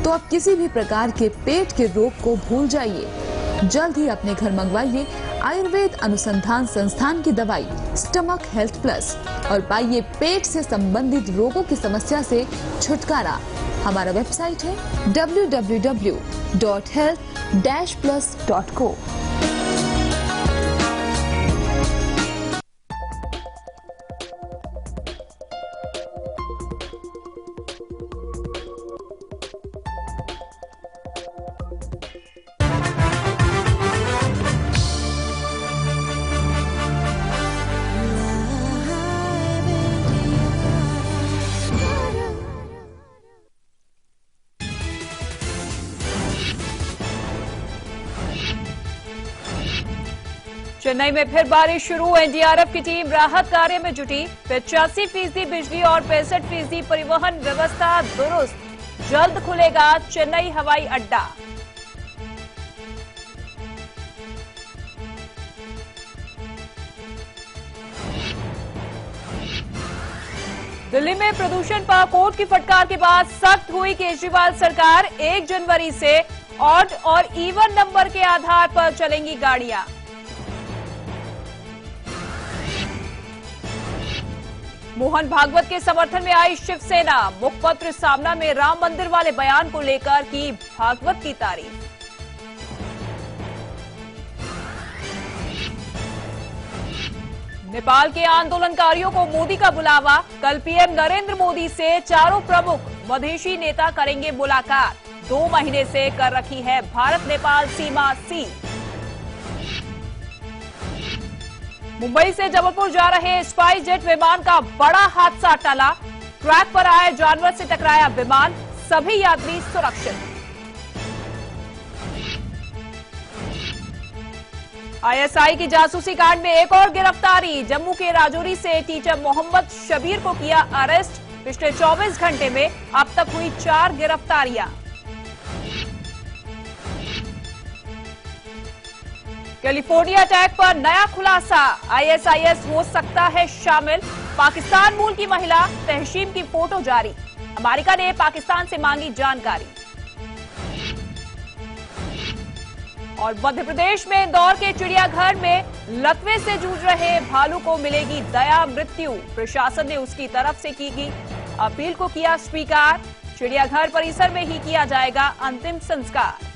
तो अब किसी भी प्रकार के पेट के रोग को भूल जाइए। जल्द ही अपने घर मंगवाइए आयुर्वेद अनुसंधान संस्थान की दवाई स्टमक हेल्थ प्लस और पाइए पेट से संबंधित रोगों की समस्या से छुटकारा। हमारा वेबसाइट है www.health-plus.co। चेन्नई में फिर बारिश शुरू। एनडीआरएफ की टीम राहत कार्य में जुटी। 85% बिजली और 65% परिवहन व्यवस्था दुरुस्त। जल्द खुलेगा चेन्नई हवाई अड्डा। दिल्ली में प्रदूषण पर कोर्ट की फटकार के बाद सख्त हुई केजरीवाल सरकार। 1 जनवरी से ऑड और इवन नंबर के आधार पर चलेंगी गाड़ियां। मोहन भागवत के समर्थन में आई शिवसेना। मुखपत्र सामना में राम मंदिर वाले बयान को लेकर की भागवत की तारीफ। नेपाल के आंदोलनकारियों को मोदी का बुलावा। कल पीएम नरेंद्र मोदी से चारों प्रमुख मधेशी नेता करेंगे मुलाकात। 2 महीने से कर रखी है भारत नेपाल सीमा सील। मुंबई से जबलपुर जा रहे स्पाइस जेट विमान का बड़ा हादसा टला। ट्रैक पर आए जानवर से टकराया विमान। सभी यात्री सुरक्षित। आईएसआई की जासूसी कांड में एक और गिरफ्तारी। जम्मू के राजौरी से टीचर मोहम्मद शबीर को किया अरेस्ट। पिछले 24 घंटे में अब तक हुई 4 गिरफ्तारियां। कैलिफोर्निया अटैक पर नया खुलासा। आईएसआईएस हो सकता है शामिल। पाकिस्तान मूल की महिला तहशीम की फोटो जारी। अमेरिका ने पाकिस्तान से मांगी जानकारी। और मध्य प्रदेश में इंदौर के चिड़ियाघर में लकवे से जूझ रहे भालू को मिलेगी दया मृत्यु। प्रशासन ने उसकी तरफ से की गई अपील को किया स्वीकार। चिड़ियाघर परिसर में ही किया जाएगा अंतिम संस्कार।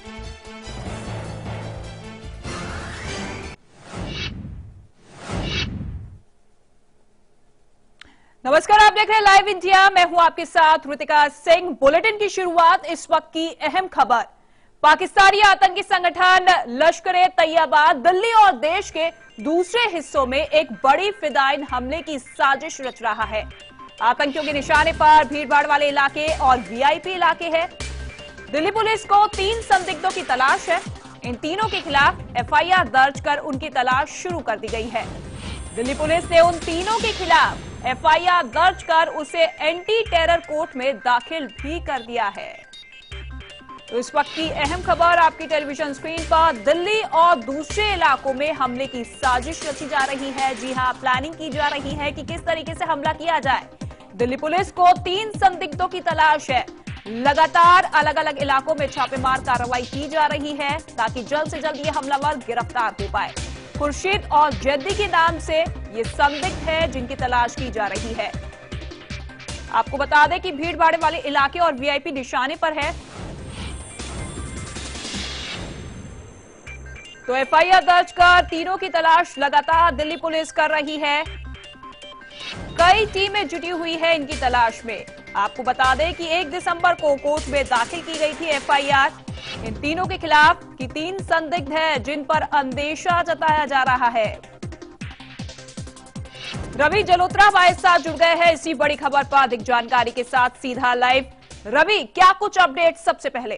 नमस्कार, आप देख रहे हैं लाइव इंडिया। मैं हूं आपके साथ ऋतिका सिंह। बुलेटिन की शुरुआत इस वक्त की अहम खबर। पाकिस्तानी आतंकी संगठन लश्कर-ए तैयबा दिल्ली और देश के दूसरे हिस्सों में एक बड़ी फिदायिन हमले की साजिश रच रहा है। आतंकियों के निशाने पर भीड़भाड़ वाले इलाके और वीआईपी इलाके हैं। दिल्ली पुलिस को 3 संदिग्धों की तलाश है। इन तीनों के खिलाफ एफआईआर दर्ज कर उनकी तलाश शुरू कर दी गई है। दिल्ली पुलिस ने उन तीनों के खिलाफ एफआईआर दर्ज कर उसे एंटी टेरर कोर्ट में दाखिल भी कर दिया है। तो इस वक्त की अहम खबर आपकी टेलीविजन स्क्रीन पर। दिल्ली और दूसरे इलाकों में हमले की साजिश रची जा रही है। जी हां, प्लानिंग की जा रही है कि किस तरीके से हमला किया जाए। दिल्ली पुलिस को 3 संदिग्धों की तलाश है। लगातार अलग अलग इलाकों में छापेमार कार्रवाई की जा रही है ताकि जल्द से जल्द ये हमलावर गिरफ्तार हो पाए। खुर्शीद और जद्दी के नाम से ये संदिग्ध है जिनकी तलाश की जा रही है। आपको बता दें कि भीड़ भाड़ वाले इलाके और वीआईपी निशाने पर है। तो एफआईआर दर्ज कर तीनों की तलाश लगातार दिल्ली पुलिस कर रही है। कई टीमें जुटी हुई है इनकी तलाश में। आपको बता दें कि 1 दिसंबर को कोर्ट में दाखिल की गई थी एफआईआर इन तीनों के खिलाफ कि 3 संदिग्ध हैं जिन पर अंदेशा जताया जा रहा है। रवि जलोत्रा हमारे साथ जुड़ गए हैं इसी बड़ी खबर पर अधिक जानकारी के साथ सीधा लाइव। रवि, क्या कुछ अपडेट सबसे पहले?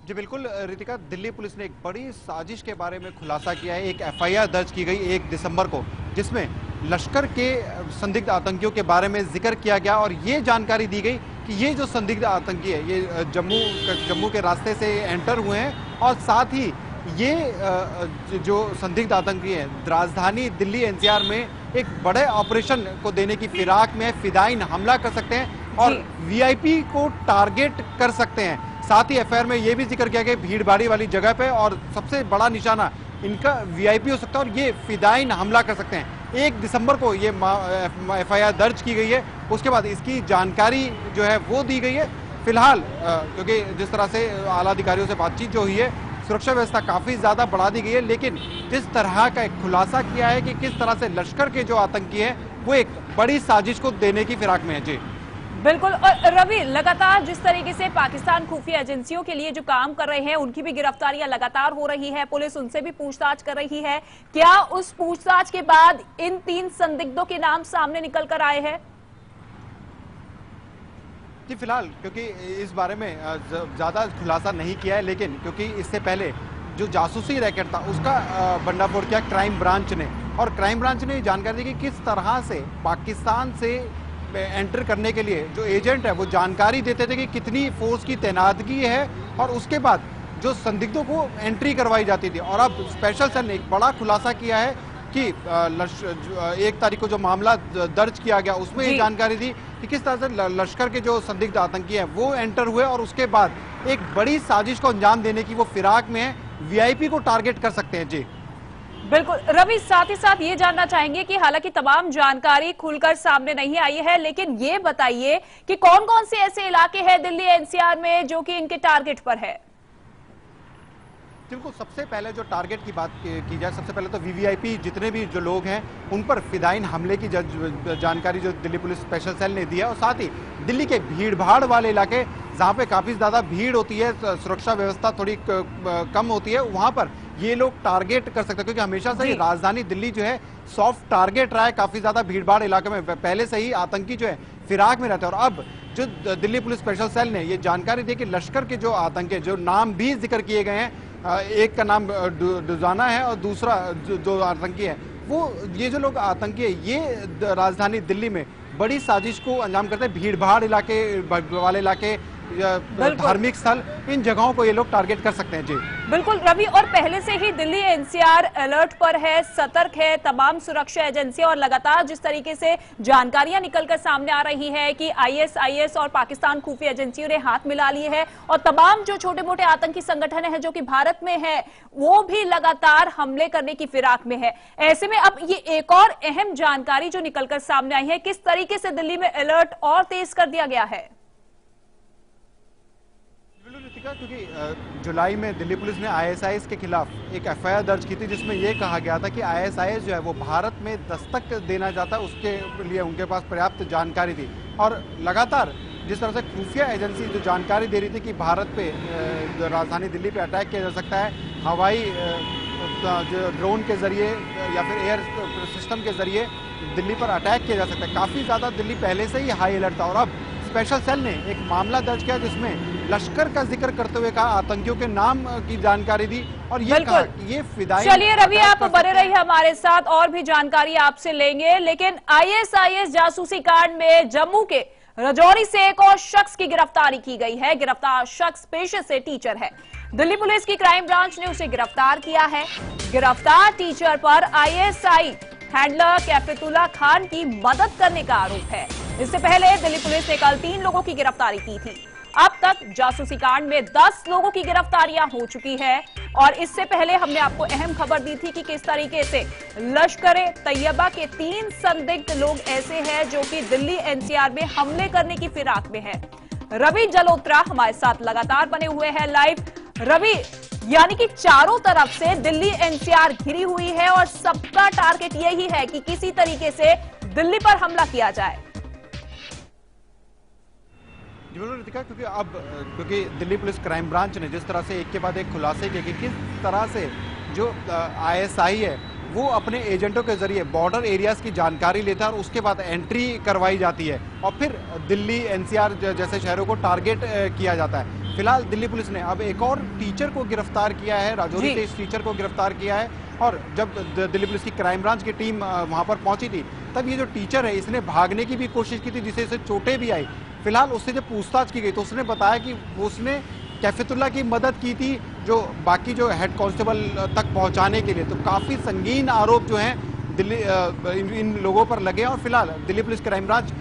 जी बिल्कुल रितिका, दिल्ली पुलिस ने एक बड़ी साजिश के बारे में खुलासा किया है। एक एफआईआर दर्ज की गई 1 दिसंबर को, जिसमें लश्कर के संदिग्ध आतंकियों के बारे में जिक्र किया गया और ये जानकारी दी गई कि ये जो संदिग्ध आतंकी है ये जम्मू के रास्ते से एंटर हुए हैं और साथ ही ये जो संदिग्ध आतंकी हैं राजधानी दिल्ली एनसीआर में एक बड़े ऑपरेशन को देने की फिराक में फिदायिन हमला कर सकते हैं। और जी। वीआईपी को टारगेट कर सकते हैं। साथ ही एफआईआर में यह भी जिक्र किया गया भीड़ भाड़ी वाली जगह पे, और सबसे बड़ा निशाना इनका वीआईपी हो सकता है और ये फिदाइन हमला कर सकते हैं। 1 दिसंबर को ये एफआईआर दर्ज की गई है, उसके बाद इसकी जानकारी जो है वो दी गई है। फिलहाल क्योंकि जिस तरह से आला अधिकारियों से बातचीत जो हुई है, सुरक्षा व्यवस्था काफी ज्यादा बढ़ा दी गई है, लेकिन जिस तरह का एक खुलासा किया है कि किस तरह से लश्कर के जो आतंकी है वो एक बड़ी साजिश को देने की फिराक में है। जी बिल्कुल। और रवि, लगातार जिस तरीके से पाकिस्तान खुफिया एजेंसियों के लिए जो काम कर रहे हैं उनकी भी गिरफ्तारियां लगातार हो रही है, पुलिस उनसे भी पूछताछ कर रही है। क्या उस पूछताछ के बाद इन 3 संदिग्धों के नाम सामने निकल कर आए हैं? जी फिलहाल क्योंकि इस बारे में ज्यादा खुलासा नहीं किया है, लेकिन क्योंकि इससे पहले जो जासूसी रैकेट था उसका भंडाफोड़ किया क्राइम ब्रांच ने, और क्राइम ब्रांच ने जानकारी दी कि किस तरह से पाकिस्तान से एंटर करने के लिए जो एजेंट है वो जानकारी देते थे कि कितनी फोर्स की तैनातगी है, और उसके बाद जो संदिग्धों को एंट्री करवाई जाती थी। और अब स्पेशल सेल ने एक बड़ा खुलासा किया है कि 1 तारीख को जो मामला दर्ज किया गया उसमें ये जानकारी दी कि किस तरह से लश्कर के जो संदिग्ध आतंकी हैं वो एंटर हुए, और उसके बाद एक बड़ी साजिश को अंजाम देने की वो फिराक में है, वीआईपी को टारगेट कर सकते हैं। जी बिल्कुल रवि, साथ ही साथ ये जानना चाहेंगे कि हालांकि तमाम जानकारी खुलकर सामने नहीं आई है, लेकिन ये बताइए कि कौन कौन से ऐसे इलाके हैं दिल्ली एनसीआर में जो कि इनके टारगेट पर है? बिल्कुल, सबसे पहले जो टारगेट की बात की जाए, सबसे पहले तो वीवीआईपी जितने भी जो लोग हैं उन पर फिदाइन हमले की जानकारी जो दिल्ली पुलिस स्पेशल सेल ने दी है, और साथ ही दिल्ली के भीड़ भाड़ वाले इलाके जहाँ पे काफ़ी ज़्यादा भीड़ होती है, सुरक्षा व्यवस्था थोड़ी कम होती है, वहाँ पर ये लोग टारगेट कर सकते हैं, क्योंकि हमेशा से ही राजधानी दिल्ली जो है सॉफ्ट टारगेट रहा है। काफ़ी ज़्यादा भीड़ भाड़ इलाके में पहले से ही आतंकी जो है फिराक में रहते हैं, और अब जो दिल्ली पुलिस स्पेशल सेल ने ये जानकारी दी कि लश्कर के जो आतंकी जो नाम भी जिक्र किए गए हैं, एक का नाम डुजाना है और दूसरा जो आतंकी है वो, ये जो लोग आतंकी है ये राजधानी दिल्ली में बड़ी साजिश को अंजाम करते हैं। भीड़ भाड़ इलाके वाले इलाके, धार्मिक स्थल, इन जगहों को ये लोग टारगेट कर सकते हैं। जी बिल्कुल रवि, और पहले से ही दिल्ली एनसीआर अलर्ट पर है, सतर्क है, तमाम सुरक्षा एजेंसियां, और लगातार जिस तरीके से जानकारियां निकलकर सामने आ रही है कि आईएसआईएस और पाकिस्तान खुफिया एजेंसियों ने हाथ मिला लिए है, और तमाम जो छोटे मोटे आतंकी संगठन है जो कि भारत में है वो भी लगातार हमले करने की फिराक में है। ऐसे में अब ये एक और अहम जानकारी जो निकलकर सामने आई है, किस तरीके से दिल्ली में अलर्ट और तेज कर दिया गया है? क्योंकि जुलाई में दिल्ली पुलिस ने आईएसआईएस के खिलाफ एक एफआईआर दर्ज की थी, जिसमें यह कहा गया था कि आईएसआईएस जो है वो भारत में दस्तक देना चाहता है, उसके लिए उनके पास पर्याप्त जानकारी थी। और लगातार जिस तरह से खुफिया एजेंसी जो जानकारी दे रही थी कि भारत पे राजधानी दिल्ली पे अटैक किया जा सकता है, हवाई जो ड्रोन के जरिए या फिर एयर सिस्टम के जरिए दिल्ली पर अटैक किया जा सकता है, काफ़ी ज़्यादा दिल्ली पहले से ही हाई अलर्ट था। और अब स्पेशल सेल ने एक मामला दर्ज किया जिसमें लश्कर का जिक्र करते हुए कहा, आतंकियों के नाम की जानकारी दी, और ये कहा कि ये फिदाई। चलिए रवि, आप बने रहिए हमारे साथ, और भी जानकारी आपसे लेंगे। लेकिन आईएसआईएस जासूसी कांड में जम्मू के राजौरी से एक और शख्स की गिरफ्तारी की गई है। गिरफ्तार शख्स पेशे से टीचर है। दिल्ली पुलिस की क्राइम ब्रांच ने उसे गिरफ्तार किया है। गिरफ्तार टीचर पर आईएसआई हैंडलर कैफेतुल्ला खान की मदद करने का आरोप है। इससे पहले दिल्ली पुलिस ने कल 3 लोगों की गिरफ्तारी की थी। अब तक जासूसी कांड में 10 लोगों की गिरफ्तारियां हो चुकी है, और इससे पहले हमने आपको अहम खबर दी थी कि किस तरीके से लश्कर तैयबा के 3 संदिग्ध लोग ऐसे हैं जो कि दिल्ली एनसीआर में हमले करने की फिराक में है। रवि जलोत्रा हमारे साथ लगातार बने हुए हैं लाइव। रवि, यानी कि चारों तरफ से दिल्ली एनसीआर घिरी हुई है और सबका टारगेट यही है कि किसी तरीके से दिल्ली पर हमला किया जाए। क्योंकि दिल्ली पुलिस क्राइम ब्रांच ने जिस तरह से एक के बाद एक खुलासे किए कि किस तरह से जो आईएसआई है वो अपने एजेंटों के जरिए बॉर्डर एरियाज की जानकारी लेता है और उसके बाद एंट्री करवाई जाती है, और फिर दिल्ली एनसीआर जैसे शहरों को टारगेट किया जाता है। फिलहाल दिल्ली पुलिस ने अब एक और टीचर को गिरफ्तार किया है, राजौरी से इस टीचर को गिरफ्तार किया है। और जब दिल्ली पुलिस की क्राइम ब्रांच की टीम वहां पर पहुंची थी, तब ये जो टीचर है इसने भागने की भी कोशिश की थी, जिससे इसे चोटें भी आई। फिलहाल उससे जब पूछताछ की गई तो उसने बताया कि उसने कैफेतुल्ला की मदद की थी जो बाकी जो हेड कांस्टेबल तक पहुंचाने के लिए। तो काफ़ी संगीन आरोप जो हैं दिल्ली इन लोगों पर लगे, और फिलहाल दिल्ली पुलिस क्राइम ब्रांच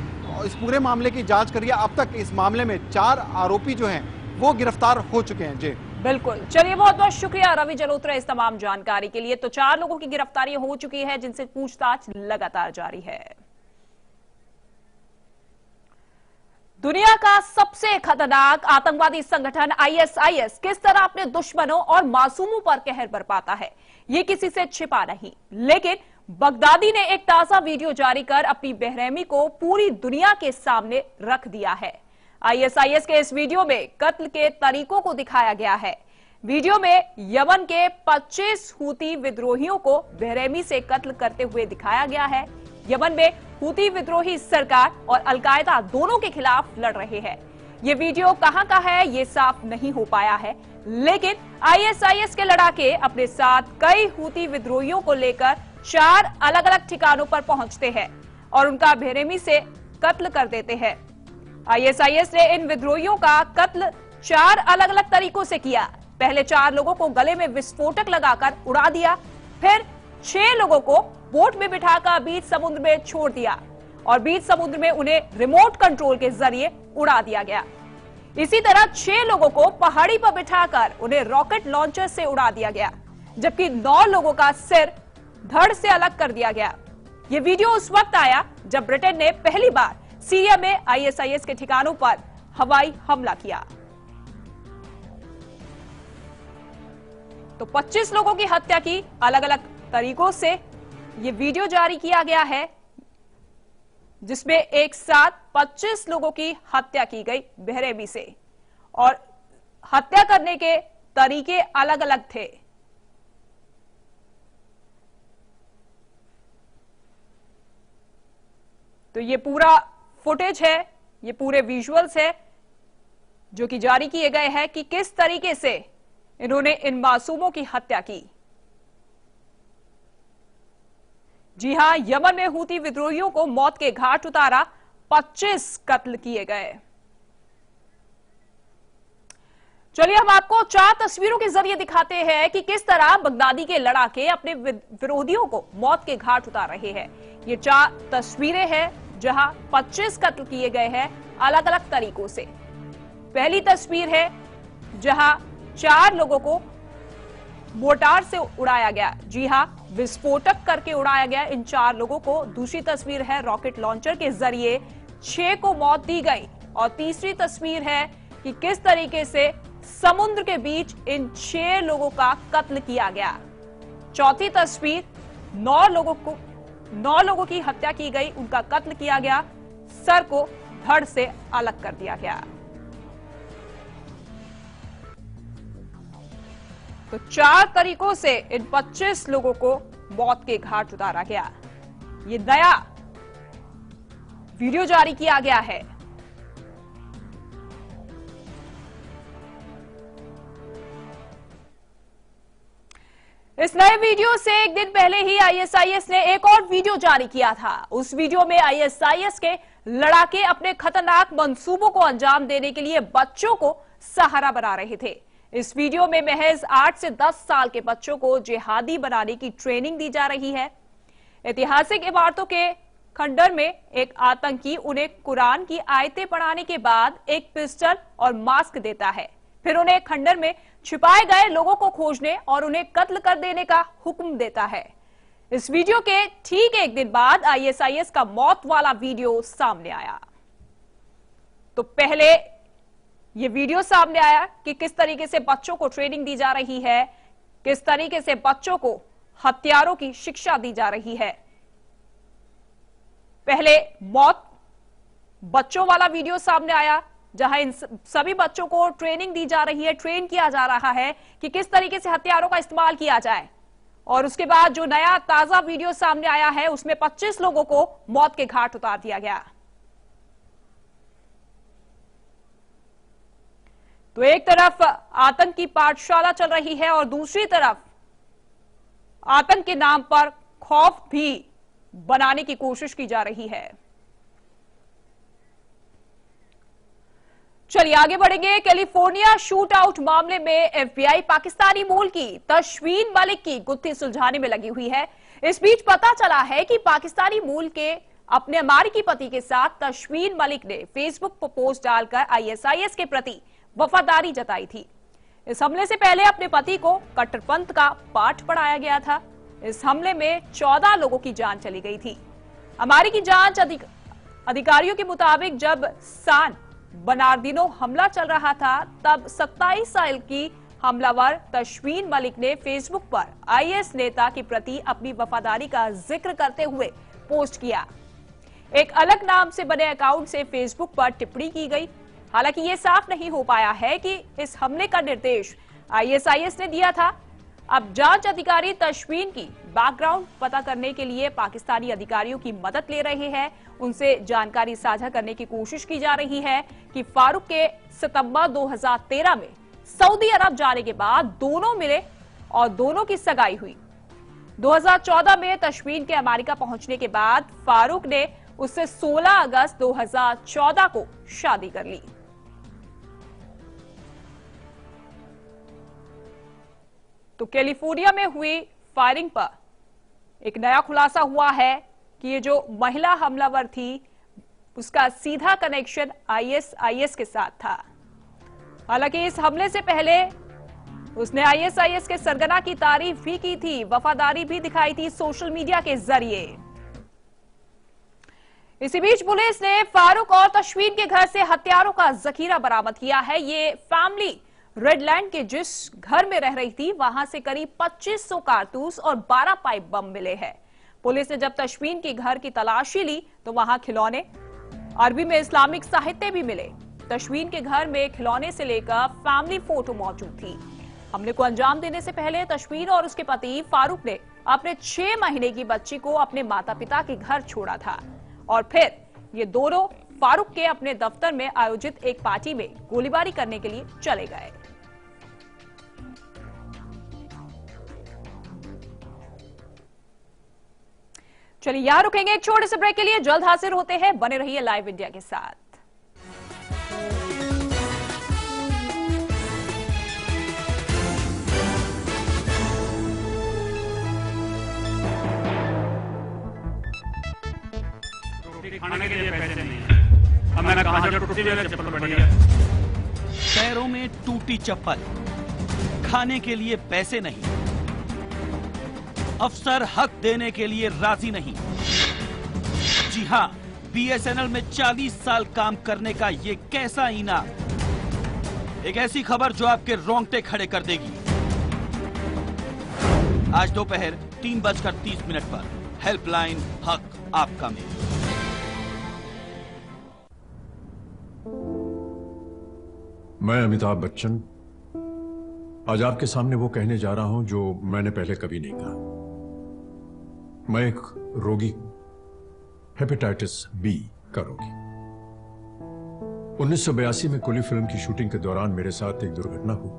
इस पूरे मामले की जांच करी है। अब तक इस मामले में 4 आरोपी जो हैं वो गिरफ्तार हो चुके हैं। जी बिल्कुल, चलिए बहुत बहुत शुक्रिया रवि जलोत्रा इस तमाम जानकारी के लिए। तो 4 लोगों की गिरफ्तारी हो चुकी है जिनसे पूछताछ लगातार जारी है। दुनिया का सबसे खतरनाक आतंकवादी संगठन आईएसआईएस किस तरह अपने दुश्मनों और मासूमों पर कहर बरपाता है, ये किसी से छिपा नहीं। लेकिन बगदादी ने एक ताजा वीडियो जारी कर अपनी बेरहमी को पूरी दुनिया के सामने रख दिया है। आईएसआईएस के इस वीडियो में कत्ल के तरीकों को दिखाया गया है। वीडियो में यमन के 25 हूती विद्रोहियों को बेरहमी से कत्ल करते हुए दिखाया गया है। यमन में हूती विद्रोही सरकार और अलकायदा दोनों के खिलाफ लड़ रहे हैं। ये वीडियो कहां का है ये साफ नहीं हो पाया है, लेकिन आईएसआईएस के लड़ाके अपने साथ कई हूती विद्रोहियों को लेकर 4 अलग अलग ठिकानों पर पहुंचते हैं और उनका बेरहमी से कत्ल कर देते हैं। आईएसआईएस ने इन विद्रोहियों का कत्ल 4 अलग अलग तरीकों से किया। पहले 4 लोगों को गले में विस्फोटक लगाकर उड़ा दिया, फिर 6 लोगों को बोट में बिठाकर बीच समुद्र में छोड़ दिया और बीच समुद्र में उन्हें रिमोट कंट्रोल के जरिए उड़ा दिया गया। इसी तरह 6 लोगों को पहाड़ी पर बिठाकर उन्हें रॉकेट लॉन्चर से उड़ा दिया गया, जबकि 9 लोगों का सिर धड़ से अलग कर दिया गया। यह वीडियो उस वक्त आया जब ब्रिटेन ने पहली बार सीरिया में आईएसआईएस के ठिकानों पर हवाई हमला किया। तो 25 लोगों की हत्या की अलग अलग तरीकों से यह वीडियो जारी किया गया है, जिसमें एक साथ 25 लोगों की हत्या की गई बेरहमी से, और हत्या करने के तरीके अलग अलग थे। तो ये पूरा फुटेज है, ये पूरे विजुअल्स है जो कि जारी किए गए हैं कि किस तरीके से इन्होंने इन मासूमों की हत्या की। जी हां, यमन में हूती विद्रोहियों को मौत के घाट उतारा, 25 कत्ल किए गए। चलिए हम आपको 4 तस्वीरों के जरिए दिखाते हैं कि किस तरह बगदादी के लड़ाके अपने विरोधियों को मौत के घाट उतार रहे हैं। ये 4 तस्वीरें हैं जहां 25 कत्ल किए गए हैं अलग अलग तरीकों से। पहली तस्वीर है जहां 4 लोगों को मोर्टार से उड़ाया गया, जी हां, विस्फोटक करके उड़ाया गया इन 4 लोगों को। दूसरी तस्वीर है रॉकेट लॉन्चर के जरिए 6 को मौत दी गई, और तीसरी तस्वीर है कि किस तरीके से समुद्र के बीच इन 6 लोगों का कत्ल किया गया। चौथी तस्वीर 9 लोगों की हत्या की गई, उनका कत्ल किया गया, सर को धड़ से अलग कर दिया गया। तो 4 तरीकों से इन 25 लोगों को मौत के घाट उतारा गया। ये नया वीडियो जारी किया गया है। इस नए वीडियो से एक दिन पहले ही आईएसआईएस ने एक और वीडियो जारी किया था। उस वीडियो में आईएसआईएस के लड़ाके अपने खतरनाक मंसूबों को अंजाम देने के लिए बच्चों को सहारा बना रहे थे। इस वीडियो में महज 8 से 10 साल के बच्चों को जिहादी बनाने की ट्रेनिंग दी जा रही है। ऐतिहासिक इमारतों के खंडर में एक आतंकी उन्हें कुरान की आयतें पढ़ाने के बाद एक पिस्टल और मास्क देता है, फिर उन्हें खंडर में छिपाए गए लोगों को खोजने और उन्हें कत्ल कर देने का हुक्म देता है। इस वीडियो के ठीक एक दिन बाद आईएसआईएस का मौत वाला वीडियो सामने आया। तो पहले ये वीडियो सामने आया कि किस तरीके से बच्चों को ट्रेनिंग दी जा रही है, किस तरीके से बच्चों को हथियारों की शिक्षा दी जा रही है। पहले मौत बच्चों वाला वीडियो सामने आया जहां इन सभी बच्चों को ट्रेनिंग दी जा रही है, ट्रेन किया जा रहा है कि किस तरीके से हथियारों का इस्तेमाल किया जाए। और उसके बाद जो नया ताजा वीडियो सामने आया है उसमें 25 लोगों को मौत के घाट उतार दिया गया। तो एक तरफ आतंक की पाठशाला चल रही है और दूसरी तरफ आतंक के नाम पर खौफ भी बनाने की कोशिश की जा रही है। चलिए आगे बढ़ेंगे। कैलिफोर्निया शूट आउट मामले में एफबीआई पाकिस्तानी मूल की तशवीन मलिक की गुत्थी सुलझाने में लगी हुई है। इस बीच पता चला है कि पाकिस्तानी मूल के अपने अमेरिकी पति के साथ तशवीन मलिक ने फेसबुक पर पोस्ट डालकर आईएसआईएस के प्रति वफादारी जताई थी। इस हमले से पहले अपने पति को कट्टरपंथ का पाठ पढ़ाया गया था। इस हमले में 14 लोगों की जान चली गई थी। अमेरिकी जांच अधिकारियों के मुताबिक जब सान बर्नार्डिनो हमला चल रहा था तब 27 साल की हमलावर तशवीन मलिक ने फेसबुक पर आईएस नेता के प्रति अपनी वफादारी का जिक्र करते हुए पोस्ट किया। एक अलग नाम से बने अकाउंट से फेसबुक पर टिप्पणी की गई। हालांकि यह साफ नहीं हो पाया है कि इस हमले का निर्देश आईएसआईएस ने दिया था। अब जांच अधिकारी तशवीन की बैकग्राउंड पता करने के लिए पाकिस्तानी अधिकारियों की मदद ले रहे हैं। उनसे जानकारी साझा करने की कोशिश की जा रही है कि फारूक के सितंबर 2013 में सऊदी अरब जाने के बाद दोनों मिले और दोनों की सगाई हुई। 2014 में तशवीन के अमेरिका पहुंचने के बाद फारूक ने उससे 16 अगस्त 2014 को शादी कर ली। तो कैलिफोर्निया में हुई फायरिंग पर एक नया खुलासा हुआ है कि ये जो महिला हमलावर थी उसका सीधा कनेक्शन आईएसआईएस के साथ था। हालांकि इस हमले से पहले उसने आईएसआईएस के सरगना की तारीफ भी की थी, वफादारी भी दिखाई थी सोशल मीडिया के जरिए। इसी बीच पुलिस ने फारूक और तशवीन के घर से हथियारों का जखीरा बरामद किया है। ये फैमिली रेडलैंड के जिस घर में रह रही थी वहां से करीब 2500 कारतूस और 12 पाइप बम मिले हैं। पुलिस ने जब तशवीन के घर की तलाशी ली तो वहां खिलौने, अरबी में इस्लामिक साहित्य भी मिले। तशवीन के घर में खिलौने से लेकर फैमिली फोटो मौजूद थी। हमले को अंजाम देने से पहले तशवीन और उसके पति फारूक ने अपने 6 महीने की बच्ची को अपने माता पिता के घर छोड़ा था और फिर ये दोनों फारूक के अपने दफ्तर में आयोजित एक पार्टी में गोलीबारी करने के लिए चले गए। चलिए यहां रुकेंगे एक छोटे से ब्रेक के लिए, जल्द हाजिर होते हैं। बने रहिए लाइव इंडिया के साथ। खाने के लिए पैसे नहीं है। अब मैंने कहा जो टूटी वाली चप्पल पड़ी है। पैरों में टूटी चप्पल, खाने के लिए पैसे नहीं, अफसर हक देने के लिए राजी नहीं। जी हां, बीएसएनएल में 40 साल काम करने का ये कैसा इनाम। एक ऐसी खबर जो आपके रोंगटे खड़े कर देगी। आज दोपहर 3:30 पर हेल्पलाइन हक आपका में। मैं अमिताभ बच्चन आज आपके सामने वो कहने जा रहा हूं जो मैंने पहले कभी नहीं कहा। मैं एक रोगी हूं, हेपेटाइटिस बी का रोगी। 1982 में कुली फिल्म की शूटिंग के दौरान मेरे साथ एक दुर्घटना हुई।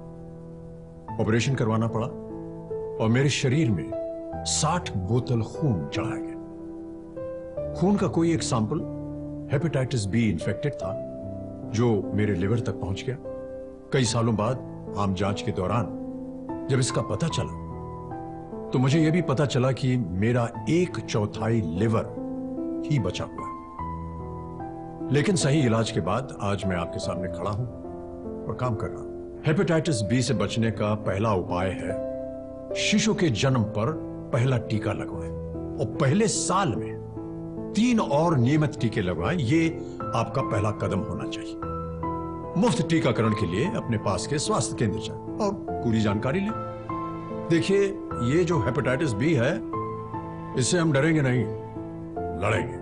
ऑपरेशन करवाना पड़ा और मेरे शरीर में 60 बोतल खून चढ़ाया गया। खून का कोई एक सैंपल हेपेटाइटिस बी इन्फेक्टेड था जो मेरे लिवर तक पहुंच गया। कई सालों बाद आम जांच के दौरान जब इसका पता चला तो मुझे यह भी पता चला कि मेरा 1/4 लिवर ही बचा हुआ है। लेकिन सही इलाज के बाद आज मैं आपके सामने खड़ा हूं और काम कर रहा हूं। हेपेटाइटिस बी से बचने का पहला उपाय है शिशु के जन्म पर पहला टीका लगवाएं और पहले साल में 3 और नियमित टीके लगवाएं। ये आपका पहला कदम होना चाहिए। मुफ्त टीकाकरण के लिए अपने पास के स्वास्थ्य केंद्र जाएं और पूरी जानकारी लें। देखिए, ये जो हेपेटाइटिस बी है इससे हम डरेंगे नहीं, लड़ेंगे।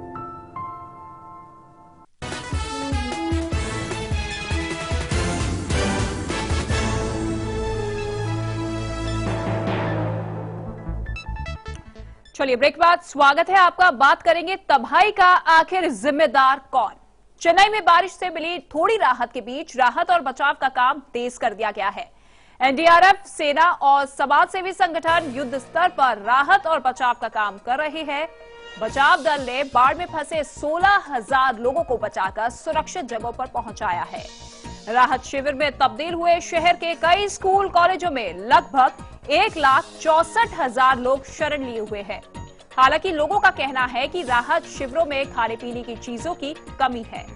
चलिए ब्रेक के बाद स्वागत है आपका। बात करेंगे तबाही का आखिर जिम्मेदार कौन। चेन्नई में बारिश से मिली थोड़ी राहत के बीच राहत और बचाव का काम तेज कर दिया गया है। एनडीआरएफ, सेना और समाजसेवी संगठन युद्ध स्तर पर राहत और बचाव का काम कर रहे हैं। बचाव दल ने बाढ़ में फंसे 16,000 लोगों को बचाकर सुरक्षित जगहों पर पहुंचाया है। राहत शिविर में तब्दील हुए शहर के कई स्कूल कॉलेजों में लगभग 1,64,000 लोग शरण लिए हुए हैं। हालांकि लोगों का कहना है कि राहत शिविरों में खाने पीने की चीजों की कमी है।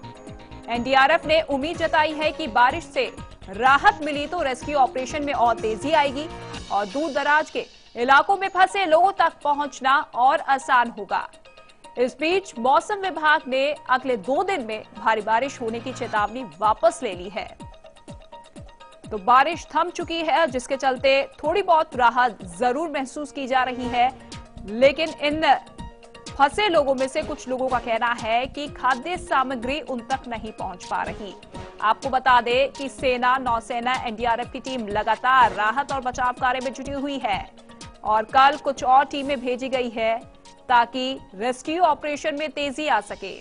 एनडीआरएफ ने उम्मीद जताई है कि बारिश से राहत मिली तो रेस्क्यू ऑपरेशन में और तेजी आएगी और दूर दराज के इलाकों में फंसे लोगों तक पहुंचना और आसान होगा। इस बीच मौसम विभाग ने अगले 2 दिन में भारी बारिश होने की चेतावनी वापस ले ली है। तो बारिश थम चुकी है, जिसके चलते थोड़ी बहुत राहत जरूर महसूस की जा रही है, लेकिन इन फंसे लोगों में से कुछ लोगों का कहना है कि खाद्य सामग्री उन तक नहीं पहुंच पा रही। आपको बता दें कि सेना, नौसेना, एनडीआरएफ की टीम लगातार राहत और बचाव कार्य में जुटी हुई है और कल कुछ और टीमें भेजी गई है ताकि रेस्क्यू ऑपरेशन में तेजी आ सके।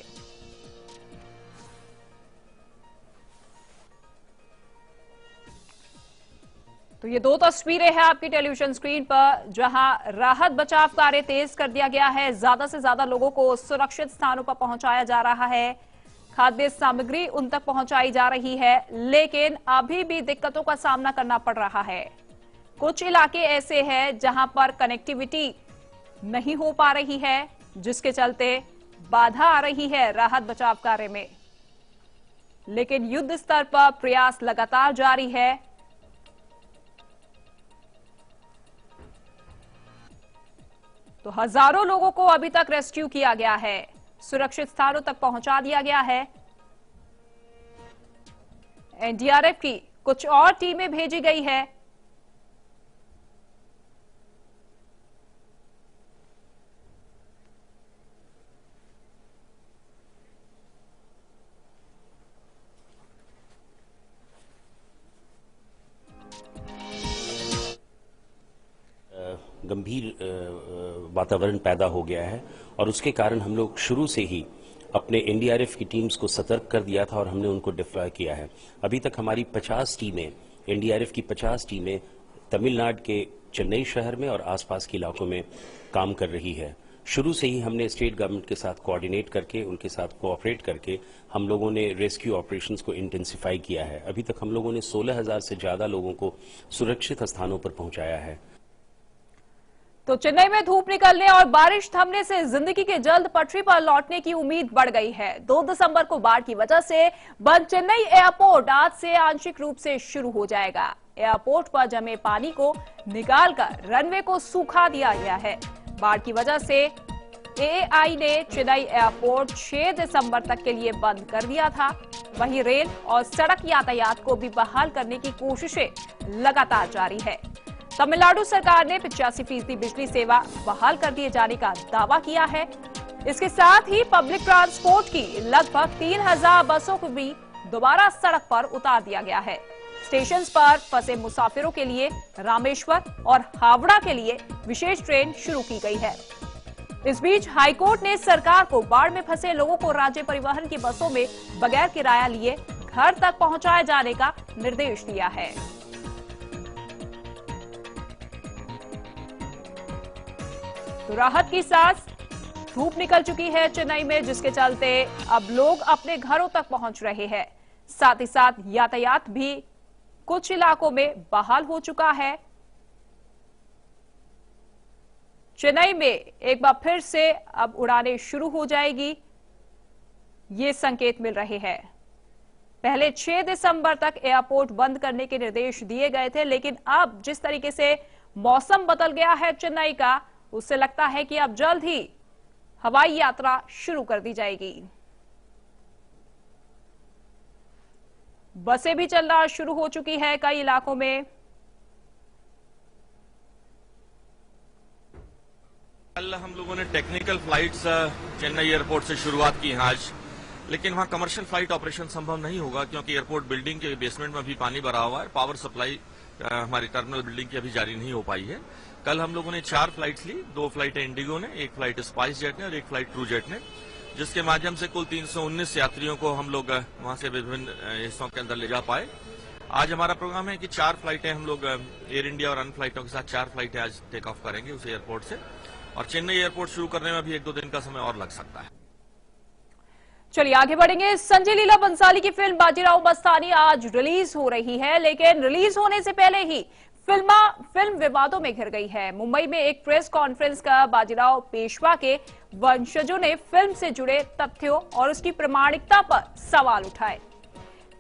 तो ये 2 तस्वीरें हैं आपकी टेलीविजन स्क्रीन पर, जहां राहत बचाव कार्य तेज कर दिया गया है। ज्यादा से ज्यादा लोगों को सुरक्षित स्थानों पर पहुंचाया जा रहा है, खाद्य सामग्री उन तक पहुंचाई जा रही है, लेकिन अभी भी दिक्कतों का सामना करना पड़ रहा है। कुछ इलाके ऐसे हैं जहां पर कनेक्टिविटी नहीं हो पा रही है, जिसके चलते बाधा आ रही है राहत बचाव कार्य में, लेकिन युद्ध स्तर पर प्रयास लगातार जारी है। तो हजारों लोगों को अभी तक रेस्क्यू किया गया है, सुरक्षित स्थानों तक पहुंचा दिया गया है। एनडीआरएफ की कुछ और टीमें भेजी गई है। गंभीर वातावरण पैदा हो गया है और उसके कारण हम लोग शुरू से ही अपने एनडीआरएफ की टीम्स को सतर्क कर दिया था और हमने उनको डिप्लॉय किया है। अभी तक हमारी 50 टीमें, एनडीआरएफ की 50 टीमें तमिलनाडु के चेन्नई शहर में और आसपास के इलाकों में काम कर रही है। शुरू से ही हमने स्टेट गवर्नमेंट के साथ कोऑर्डिनेट करके, उनके साथ कोऑपरेट करके हम लोगों ने रेस्क्यू ऑपरेशंस को इंटेंसिफाई किया है। अभी तक हम लोगों ने 16,000 से ज्यादा लोगों को सुरक्षित स्थानों पर पहुंचाया है। तो चेन्नई में धूप निकलने और बारिश थमने से जिंदगी के जल्द पटरी पर लौटने की उम्मीद बढ़ गई है। 2 दिसंबर को बाढ़ की वजह से बंद चेन्नई एयरपोर्ट आज से आंशिक रूप से शुरू हो जाएगा। एयरपोर्ट पर जमे पानी को निकालकर रनवे को सूखा दिया गया है। बाढ़ की वजह से एएआई ने चेन्नई एयरपोर्ट 6 दिसंबर तक के लिए बंद कर दिया था। वहीं रेल और सड़क यातायात को भी बहाल करने की कोशिशें लगातार जारी है। तमिलनाडु सरकार ने 85% बिजली सेवा बहाल कर दिए जाने का दावा किया है। इसके साथ ही पब्लिक ट्रांसपोर्ट की लगभग 3,000 बसों को भी दोबारा सड़क पर उतार दिया गया है। स्टेशन पर फंसे मुसाफिरों के लिए रामेश्वर और हावड़ा के लिए विशेष ट्रेन शुरू की गई है। इस बीच हाईकोर्ट ने सरकार को बाढ़ में फंसे लोगों को राज्य परिवहन की बसों में बगैर किराया लिए घर तक पहुंचाए जाने का निर्देश दिया है। तो राहत की सांस, धूप निकल चुकी है चेन्नई में, जिसके चलते अब लोग अपने घरों तक पहुंच रहे हैं। साथ ही साथ यातायात भी कुछ इलाकों में बहाल हो चुका है। चेन्नई में एक बार फिर से अब उड़ानें शुरू हो जाएगी, ये संकेत मिल रहे हैं। पहले 6 दिसंबर तक एयरपोर्ट बंद करने के निर्देश दिए गए थे, लेकिन अब जिस तरीके से मौसम बदल गया है चेन्नई का, उससे लगता है कि अब जल्द ही हवाई यात्रा शुरू कर दी जाएगी। बसें भी चलना शुरू हो चुकी है कई इलाकों में। कल हम लोगों ने टेक्निकल फ्लाइट्स चेन्नई एयरपोर्ट से शुरुआत की है आज, लेकिन वहां कमर्शियल फ्लाइट ऑपरेशन संभव नहीं होगा क्योंकि एयरपोर्ट बिल्डिंग के बेसमेंट में भी पानी भरा हुआ है। पावर सप्लाई हमारी टर्मिनल बिल्डिंग की अभी जारी नहीं हो पाई है। कल हम लोगों ने 4 फ्लाइट्स ली, 2 फ्लाइटें इंडिगो ने, 1 फ्लाइट स्पाइस जेट ने और 1 फ्लाइट ट्रू जेट ने, जिसके माध्यम से कुल 319 यात्रियों को हम लोग वहां से विभिन्न हिस्सों के अंदर ले जा पाए। आज हमारा प्रोग्राम है कि 4 फ्लाइटें हम लोग एयर इंडिया और अन्य फ्लाइटों के साथ 4 फ्लाइटें आज टेक ऑफ करेंगे उस एयरपोर्ट से, और चेन्नई एयरपोर्ट शुरू करने में भी 1-2 दिन का समय और लग सकता है। चलिए आगे बढ़ेंगे। संजय लीला बंसाली की फिल्म बाजीराव मस्तानी आज रिलीज हो रही है, लेकिन रिलीज होने से पहले ही फिल्म विवादों में घिर गई है। मुंबई में एक प्रेस कॉन्फ्रेंस का बाजीराव पेशवा के वंशजों ने फिल्म से जुड़े तथ्यों और उसकी प्रामाणिकता पर सवाल उठाए।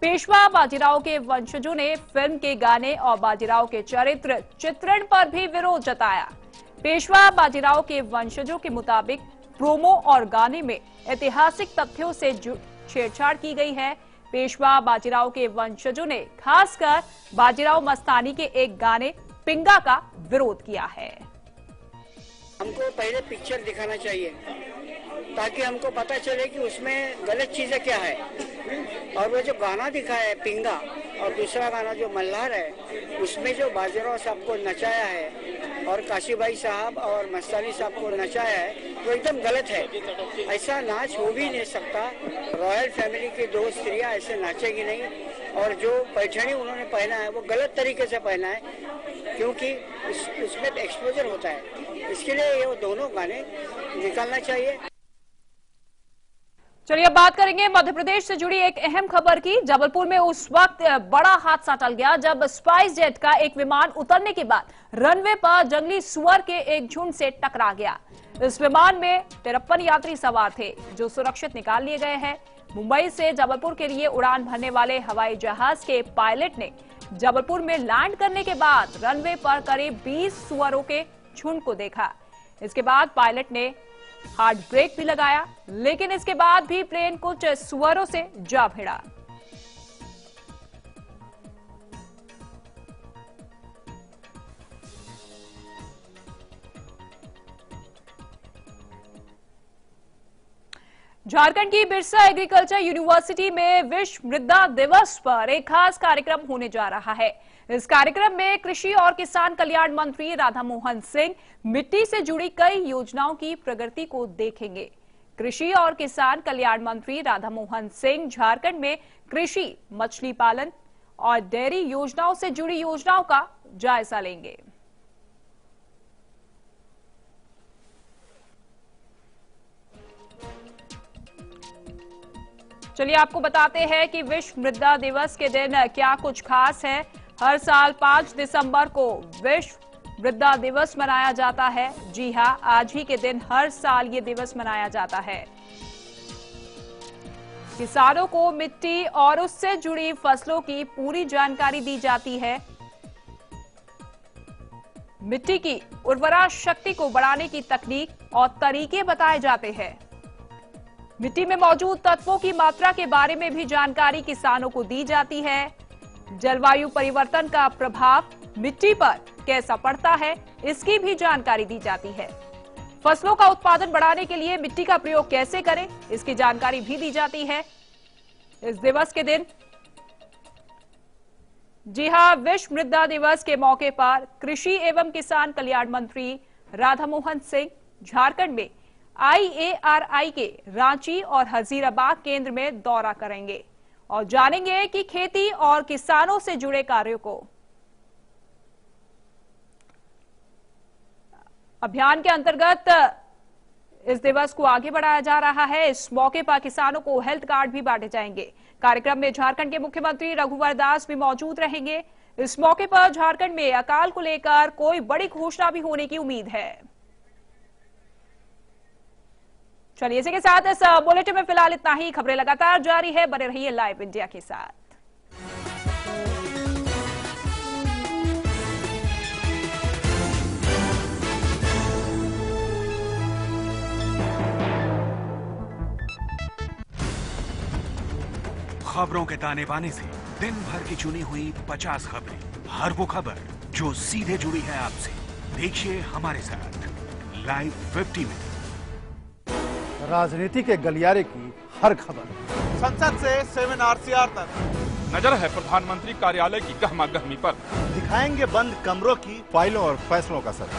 पेशवा बाजीराव के वंशजों ने फिल्म के गाने और बाजीराव के चरित्र चित्रण पर भी विरोध जताया। पेशवा बाजीराव के वंशजों के मुताबिक प्रोमो और गाने में ऐतिहासिक तथ्यों से छेड़छाड़ की गई है। पेशवा बाजीराव के वंशजों ने खासकर बाजीराव मस्तानी के एक गाने पिंगा का विरोध किया है। हमको पहले पिक्चर दिखाना चाहिए ताकि हमको पता चले कि उसमें गलत चीजें क्या है, और वो जो गाना दिखाया है पिंगा और दूसरा गाना जो मल्हार है उसमें जो बाजीराव साहब को नचाया है और काशीबाई साहब और मस्तानी साहब को नचाया है वो एकदम गलत है। ऐसा नाच हो भी नहीं सकता। रॉयल फैमिली की दो स्त्रियां ऐसे नाचेगी नहीं, और जो पैठणी उन्होंने पहना है वो गलत तरीके से पहना है, क्योंकि उसमें एक्सपोजर होता है। इसके लिए ये दोनों गाने निकालना चाहिए। चलिए अब बात करेंगे मध्य प्रदेश से जुड़ी एक अहम खबर की। जबलपुर में उस वक्त बड़ा हादसा टल गया जब स्पाइस जेट का एक विमान उतरने के बाद रनवे पर जंगली सुअर के एक झुंड से टकरा गया। इस विमान में 53 यात्री सवार थे जो सुरक्षित निकाल लिए गए हैं। मुंबई से जबलपुर के लिए उड़ान भरने वाले हवाई जहाज के पायलट ने जबलपुर में लैंड करने के बाद रनवे पर करीब 20 सुअरों के झुंड को देखा। इसके बाद पायलट ने हार्ड ब्रेक भी लगाया, लेकिन इसके बाद भी प्लेन कुछ सुअरों से जा भिड़ा। झारखंड की बिरसा एग्रीकल्चर यूनिवर्सिटी में विश्व मृदा दिवस पर एक खास कार्यक्रम होने जा रहा है। इस कार्यक्रम में कृषि और किसान कल्याण मंत्री राधा मोहन सिंह मिट्टी से जुड़ी कई योजनाओं की प्रगति को देखेंगे। कृषि और किसान कल्याण मंत्री राधा मोहन सिंह झारखंड में कृषि, मछली पालन और डेयरी योजनाओं से जुड़ी योजनाओं का जायजा लेंगे। चलिए आपको बताते हैं कि विश्व मृदा दिवस के दिन क्या कुछ खास है। हर साल 5 दिसंबर को विश्व मृदा दिवस मनाया जाता है। जी हां, आज ही के दिन हर साल ये दिवस मनाया जाता है। किसानों को मिट्टी और उससे जुड़ी फसलों की पूरी जानकारी दी जाती है। मिट्टी की उर्वरा शक्ति को बढ़ाने की तकनीक और तरीके बताए जाते हैं। मिट्टी में मौजूद तत्वों की मात्रा के बारे में भी जानकारी किसानों को दी जाती है। जलवायु परिवर्तन का प्रभाव मिट्टी पर कैसा पड़ता है, इसकी भी जानकारी दी जाती है। फसलों का उत्पादन बढ़ाने के लिए मिट्टी का प्रयोग कैसे करें, इसकी जानकारी भी दी जाती है इस दिवस के दिन। जी हां, विश्व मृदा दिवस के मौके पर कृषि एवं किसान कल्याण मंत्री राधा मोहन सिंह झारखंड में IARI के रांची और हजीराबाद केंद्र में दौरा करेंगे और जानेंगे कि खेती और किसानों से जुड़े कार्यों को अभियान के अंतर्गत इस दिवस को आगे बढ़ाया जा रहा है। इस मौके पर किसानों को हेल्थ कार्ड भी बांटे जाएंगे। कार्यक्रम में झारखंड के मुख्यमंत्री रघुवर दास भी मौजूद रहेंगे। इस मौके पर झारखंड में अकाल को लेकर कोई बड़ी घोषणा भी होने की उम्मीद है। चलिए इसी के साथ इस बुलेटिन में फिलहाल इतना ही। खबरें लगातार जारी है, बने रहिए लाइव इंडिया के साथ। खबरों के ताने बाने से दिन भर की चुनी हुई 50 खबरें, हर वो खबर जो सीधे जुड़ी है आपसे। देखिए हमारे साथ लाइव 50 में राजनीति के गलियारे की हर खबर, संसद से 7 RCR तक नजर है प्रधानमंत्री कार्यालय की गहमा गहमी पर। दिखाएंगे बंद कमरों की फाइलों और फैसलों का सर,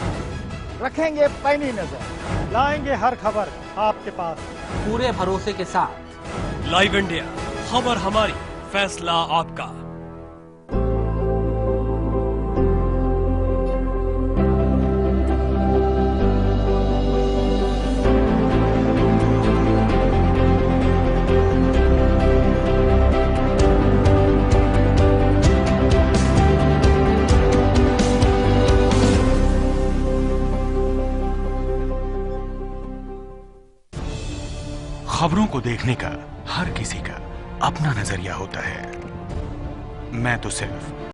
रखेंगे पैनी नजर, लाएंगे हर खबर आपके पास पूरे भरोसे के साथ। लाइव इंडिया, खबर हमारी, फैसला आपका। को देखने का हर किसी का अपना नजरिया होता है। मैं तो सिर्फ